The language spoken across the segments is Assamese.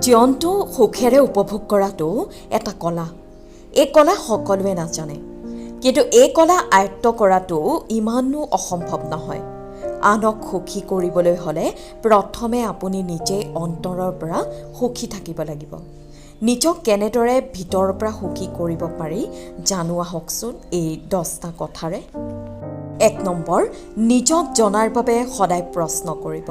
জীৱনটো সুখেৰে উপভোগ কৰাটো এটা কলা। এই কলা সকলোৱে নাজানে, কিন্তু এই কলা আয়ত্ত কৰাটো ইমানো অসম্ভৱ নহয়। আনক সুখী কৰিবলৈ হ'লে প্ৰথমে আপুনি নিজে অন্তৰৰ পৰা সুখী থাকিব লাগিব। নিজক কেনেদৰে ভিতৰৰ পৰা সুখী কৰিব পাৰি জানো আহকচোন এই 10টা কথাৰে। 1 নম্বৰ, নিজক জনাৰ বাবে সদায় প্ৰশ্ন কৰিব।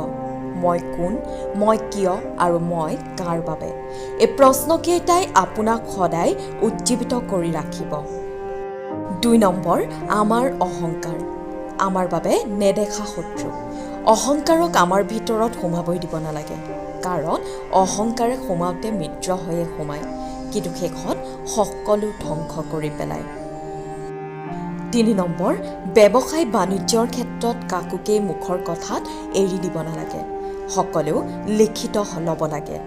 মই কোন, মই কিয় আৰু মই কাৰ বাবে? এই প্ৰশ্নকেইটাই আপোনাক সদায় উজ্জীৱিত কৰি ৰাখিব। 2 নম্বৰ, আমাৰ অহংকাৰ আমাৰ বাবে নেদেখা শত্ৰু। অহংকাৰক আমাৰ ভিতৰত সোমাবই দিব নালাগে, কাৰণ অহংকাৰে সোমাওঁতে মিত্ৰ হৈয়ে সোমায়, কিন্তু শেষত সকলো ধ্বংস কৰি পেলায়। 3 নম্বৰ, ব্যৱসায় বাণিজ্যৰ ক্ষেত্ৰত কাকোকেই মুখৰ কথাত এৰি দিব নালাগে। সকলেও লিখিত ল'ব লাগে।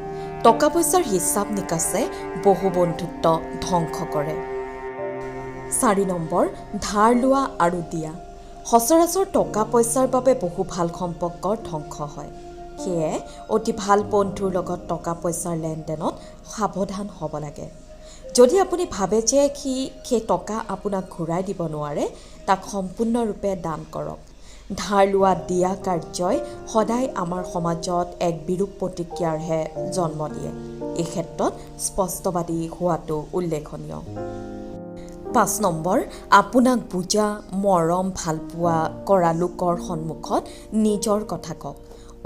টকা পইচাৰ হিচাপ নিকাচে বহু বন্ধুত্ব ধ্বংস কৰে। 4 নম্বৰ, ধাৰ লোৱা আৰু দিয়া। সচৰাচৰ টকা পইচাৰ বাবে বহু ভাল সম্পৰ্কৰ ধ্বংস হয়। সেয়ে অতি ভাল বন্ধুৰ লগত টকা পইচাৰ লেনদেনত সাৱধান হ'ব লাগে। যদি আপুনি ভাবে যে সেই টকা আপোনাক ঘূৰাই দিব নোৱাৰে, তাক সম্পূৰ্ণৰূপে দান কৰক। ধাৰ লোৱা দিয়া কাৰ্যই সদায় আমাৰ সমাজত এক বিৰূপ প্ৰতিক্ৰিয়াৰহে জন্ম দিয়ে। এই ক্ষেত্ৰত স্পষ্টবাদী হোৱাটো উল্লেখনীয়। 5 নম্বৰ, আপোনাক বুজা, মৰম, ভালপোৱা কৰা লোকৰ সন্মুখত নিজৰ কথা কওক,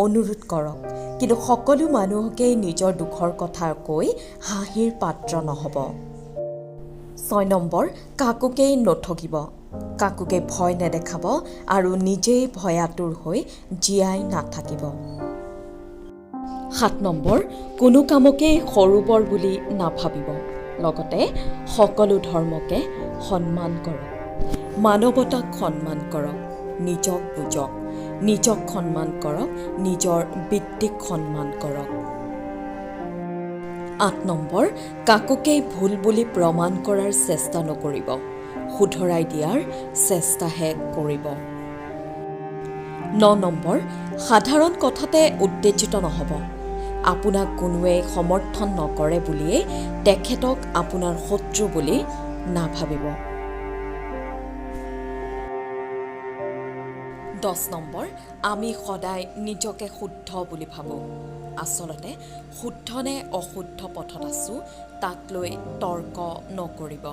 অনুৰোধ কৰক, কিন্তু সকলো মানুহকেই নিজৰ দুখৰ কথা কৈ হাঁহিৰ পাত্ৰ নহ'ব। 6 নম্বৰ, কাকোকেই নঠগিব, কাকোকে ভয় নেদেখাব আৰু নিজেই ভয়াতুৰ হৈ জীয়াই নাথাকিব। 7 নম্বৰ, কোনো কামকেই সৰু বৰ বুলি নাভাবিব, লগতে সকলো ধৰ্মকে সন্মান কৰক। মানৱতাক সন্মান কৰক, নিজক বুজক, নিজক সন্মান কৰক, নিজৰ বৃত্তিক সন্মান কৰক। 8 নম্বৰ, কাকোকেই ভুল বুলি প্ৰমাণ কৰাৰ চেষ্টা নকৰিব, শুধৰাই দিয়াৰ চেষ্টাহে কৰিব। 9 নম্বৰ, সাধাৰণ কথাতে উত্তেজিত নহ'ব। আপোনাক কোনোৱে সমৰ্থন নকৰে বুলিয়েই তেখেতক আপোনাৰ শত্ৰু বুলি নাভাবিব। 10 নম্বৰ, আমি সদায় নিজকে শুদ্ধ বুলি ভাবোঁ। আচলতে শুদ্ধ নে অশুদ্ধ পথত আছোঁ তাক লৈ তৰ্ক নকৰিব।